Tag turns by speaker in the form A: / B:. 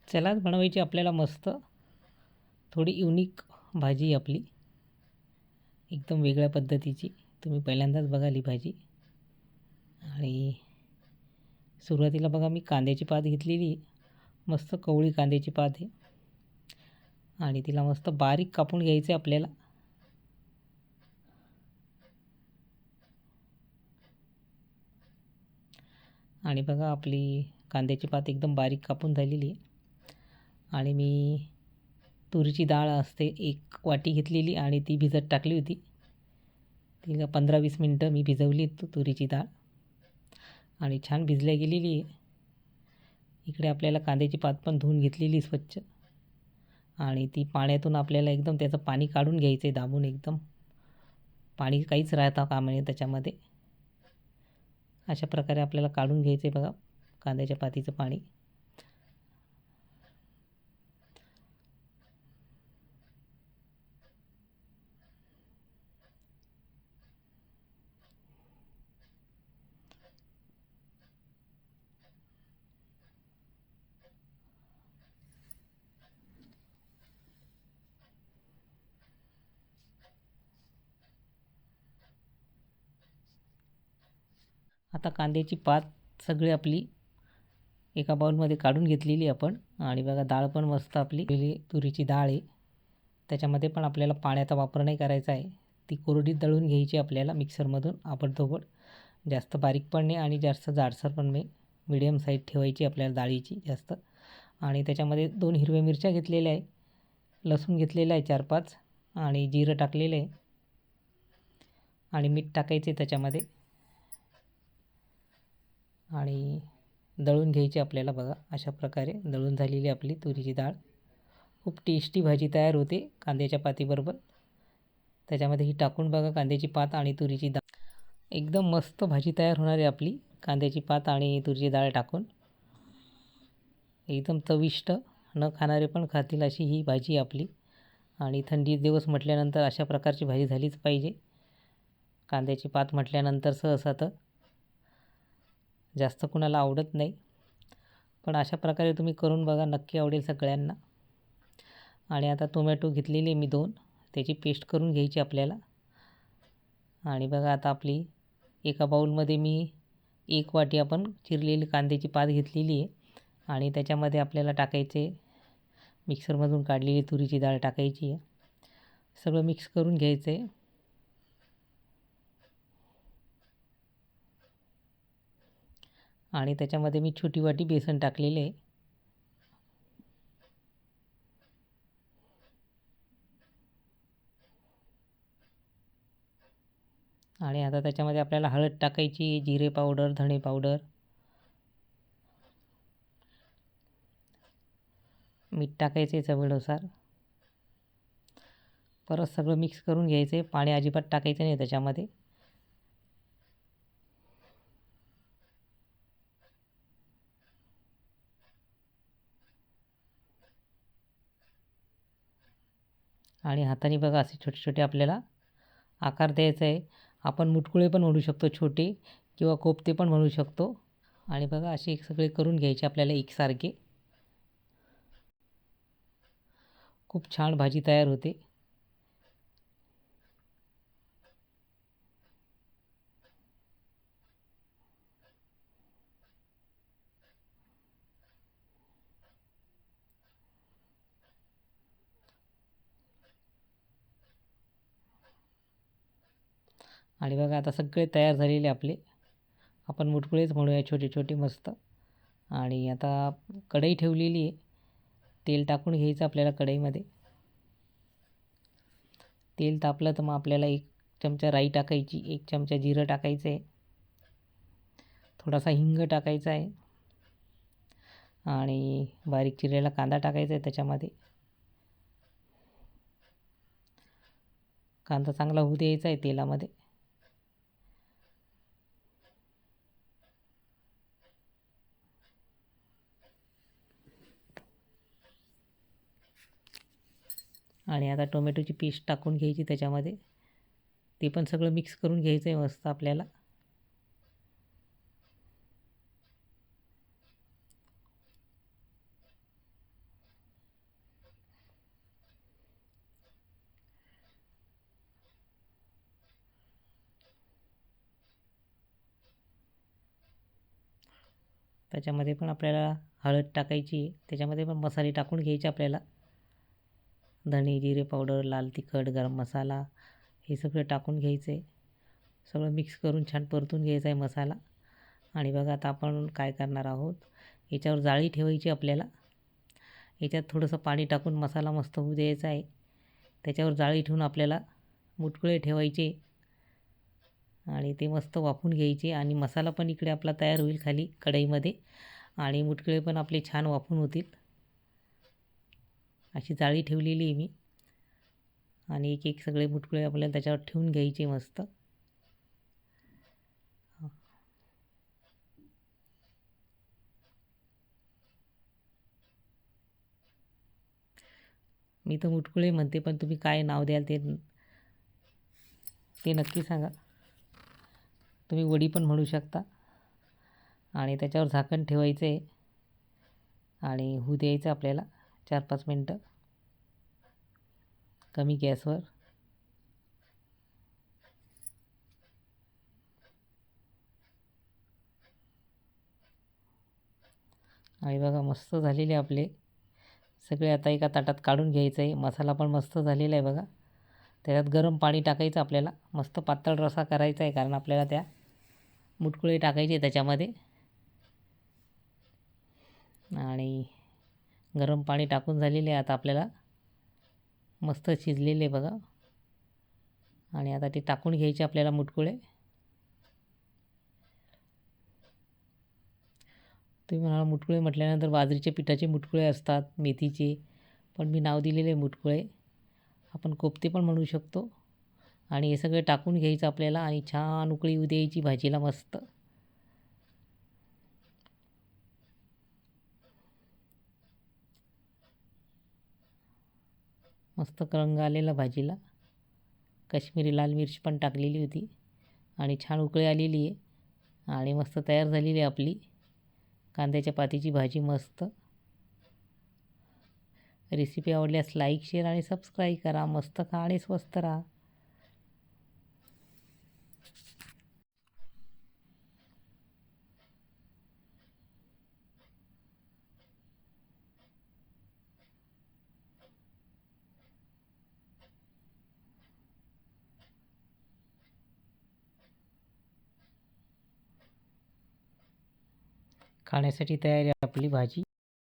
A: चला बनवायची आपल्याला मस्त थोडी युनिक भाजी आपली एकदम वेगळ्या पद्धतीची. तुम्ही पहिल्यांदाच बघाल ही भाजी. आणि सुरुवातीला बघा मी कांद्याची पात घेतलेली, मस्त कवळी कांद्याची पात आहे आणि तिला मस्त बारीक कापून घ्यायचं आहे आपल्याला. आणि बघा आपली कांद्याची पात एकदम बारीक कापून झालेली आहे. आणि मी तुरीची डाळ असते 1 वाटी घेतलेली आणि ती भिजत टाकली होती. तिला 15-20 मिनटं मी भिजवली तुरीची डाळ आणि छान भिजल्या गेलेली आहे. इकडे आपल्याला कांद्याची पात पण धुवून घेतलेली स्वच्छ आणि ती पाण्यातून आपल्याला एकदम त्याचं पाणी काढून घ्यायचं आहे दाबून. एकदम पाणी काहीच राहता कामा नये त्याच्यामध्ये. अशा प्रकारे आपल्याला काढून घ्यायचं आहे बघा कांद्याच्या पातीचं पाणी. आता कांद्याची पात सगळी आपली एका बाउलमध्ये काढून घेतलेली आपण. आणि बघा डाळ पण मस्त आपली तुरीची डाळ आहे. त्याच्यामध्ये पण आपल्याला पाण्याचा वापर नाही करायचा आहे. ती कोरडीत दळून घ्यायची आपल्याला मिक्सरमधून आबडधोबड. जास्त बारीक पण नाही आणि जास्त जाडसर पण नाही, मिडियम साईज ठेवायची आपल्याला डाळीची जास्त. आणि त्याच्यामध्ये 2 हिरव्या मिरच्या घेतलेल्या आहे, लसूण घेतलेलं आहे 4-5 आणि जिरं टाकलेलं आहे आणि मीठ टाकायचे त्याच्यामध्ये आणि दळून घ्यायची आपल्याला. बघा अशा प्रकारे दळून झालेली आपली तुरीची डाळ. खूप टेस्टी भाजी तयार होते कांद्याच्या पातीबरोबर. त्याच्यामध्ये ही टाकून बघा कांद्याची पात आणि तुरीची डाळ, एकदम मस्त भाजी तयार होणार आहे आपली कांद्याची पात आणि तुरीची डाळ टाकून. एकदम चविष्ट, न खाणारे पण खातील अशी ही भाजी आपली. आणि थंडी दिवस म्हटल्यानंतर अशा प्रकारची भाजी झालीच पाहिजे. कांद्याची पात म्हटल्यानंतर सहसा तर जास्त कुणाला आवडत नाही, पण अशा प्रकारे तुम्ही करून बघा, नक्की आवडेल सगळ्यांना. आणि आता टोमॅटो घेतलेले मी 2, त्याची पेस्ट करून घ्यायची आपल्याला. आणि बघा आता आपली एका बाउलमध्ये मी 1 वाटी आपण चिरलेली कांद्याची पात घेतलेली आहे आणि त्याच्यामध्ये आपल्याला टाकायचे मिक्सरमधून काढलेली तुरीची डाळ टाकायची आहे. सगळं मिक्स करून घ्यायचं आहे. आणि त्याच्यामध्ये मी छोटी वाटी बेसन टाकलेले आहे. आणि आता त्याच्यामध्ये आपल्याला हळद टाकायची, जिरे पावडर, धणे पावडर, मीठ टाकायचे चवीनुसार. परत सगळं मिक्स करून घ्यायचं आहे. पाणी अजिबात टाकायचं नाही त्याच्यामध्ये. आणि हाताने बघा असे छोटे छोटे आपल्याला आकार द्यायचा आहे. आपण मुटकुळे पण बनवू शकतो छोटे, किंवा कोफ्ते पण बनवू शकतो. आणि बघा असे सगळे करून घ्यायचे आपल्याला एकसारखे. खूप छान भाजी तयार होते. आणि बघा आता सगळे तयार झालेले आपले. आपण मुटकुळेच म्हणूया छोटे छोटे मस्त. आणि आता कढई ठेवलेली आहे. तेल टाकून घ्यायचं आपल्याला कढईमध्ये. तेल तापलं तर मग आपल्याला 1 चमचा राई टाकायची, 1 चमचा जिरं टाकायचं आहे, थोडासा हिंग टाकायचा आहे आणि बारीक चिरलेला कांदा टाकायचा आहे त्याच्यामध्ये. कांदा चांगला होऊ द्यायचा आहे तेलामध्ये. आणि आता टोमॅटोची पेस्ट टाकून घ्यायची त्याच्यामध्ये. ते पण सगळं मिक्स करून घ्यायचं आहे मस्त आपल्याला. त्याच्यामध्ये पण आपल्याला हळद टाकायची आहे. त्याच्यामध्ये पण मसाले टाकून घ्यायचे आपल्याला. धणे, जिरे पावडर, लाल तिखट, गरम मसाला हे सगळं टाकून घ्यायचं आहे. सगळं मिक्स करून छान परतून घ्यायचा आहे मसाला. आणि बघा आता आपण काय करणार आहोत, याच्यावर जाळी ठेवायची आपल्याला. याच्यात थोडंसं पाणी टाकून मसाला मस्त होऊ द्यायचा आहे. त्याच्यावर जाळी ठेवून आपल्याला मुटकुळे ठेवायचे आणि ते मस्त वाफून घ्यायचे. आणि मसाला पण इकडे आपला तयार होईल खाली कढईमध्ये आणि मुटकुळे पण आपले छान वाफून होतील. अशी जाळी ठेवलेली आहे मी. आणि एक एक सगळे मुटकुळे आपल्याला त्याच्यावर ठेवून घ्यायचे मस्त. मी तर मुटकुळे म्हणते, पण तुम्ही काय नाव द्याल ते नक्की सांगा. तुम्ही वडी पण म्हणू शकता. आणि त्याच्यावर झाकण ठेवायचं आहे आणि होऊ द्यायचं आपल्याला 4-5 मिनटं कमी गॅसवर. आणि बघा मस्त झालेले आपले सगळे. आता एका ताटात काढून घ्यायचं आहे. मसाला पण मस्त झालेला आहे बघा. त्याच्यात गरम पाणी टाकायचं आपल्याला. मस्त पातळ रस्सा करायचा आहे, कारण आपल्याला त्या मुटकुळे टाकायचे त्याच्यामध्ये. आणि गरम पाणी टाकून झालेले आहे. आता आपल्याला मस्त शिजलेले बघा. आणि आता ते टाकून घ्यायचे आपल्याला मुटकुळे. तुम्ही म्हणाल मुटकुळे म्हटल्यानंतर बाजरीच्या पिठाचे मुटकुळे असतात, मेथीचे, पण मी नाव दिलेले मुटकुळे. आपण कोफ्ते पण म्हणू शकतो. आणि हे सगळं टाकून घ्यायचं आपल्याला आणि छान उकळी येऊ द्यायची भाजीला मस्त. मस्त रंग आलेला भाजीला. काश्मीरी लाल मिरची पण टाकलेली होती आणि छान उकळी आलेली आहे. आणि मस्त तयार झालेली आहे आपली कांद्याच्या पातीची भाजी मस्त. रेसिपी आवडल्यास लाईक, शेअर आणि सबस्क्राईब करा. मस्त खा आणि स्वस्त राहा. खाण्यासाठी तयार आहे आपली भाजी.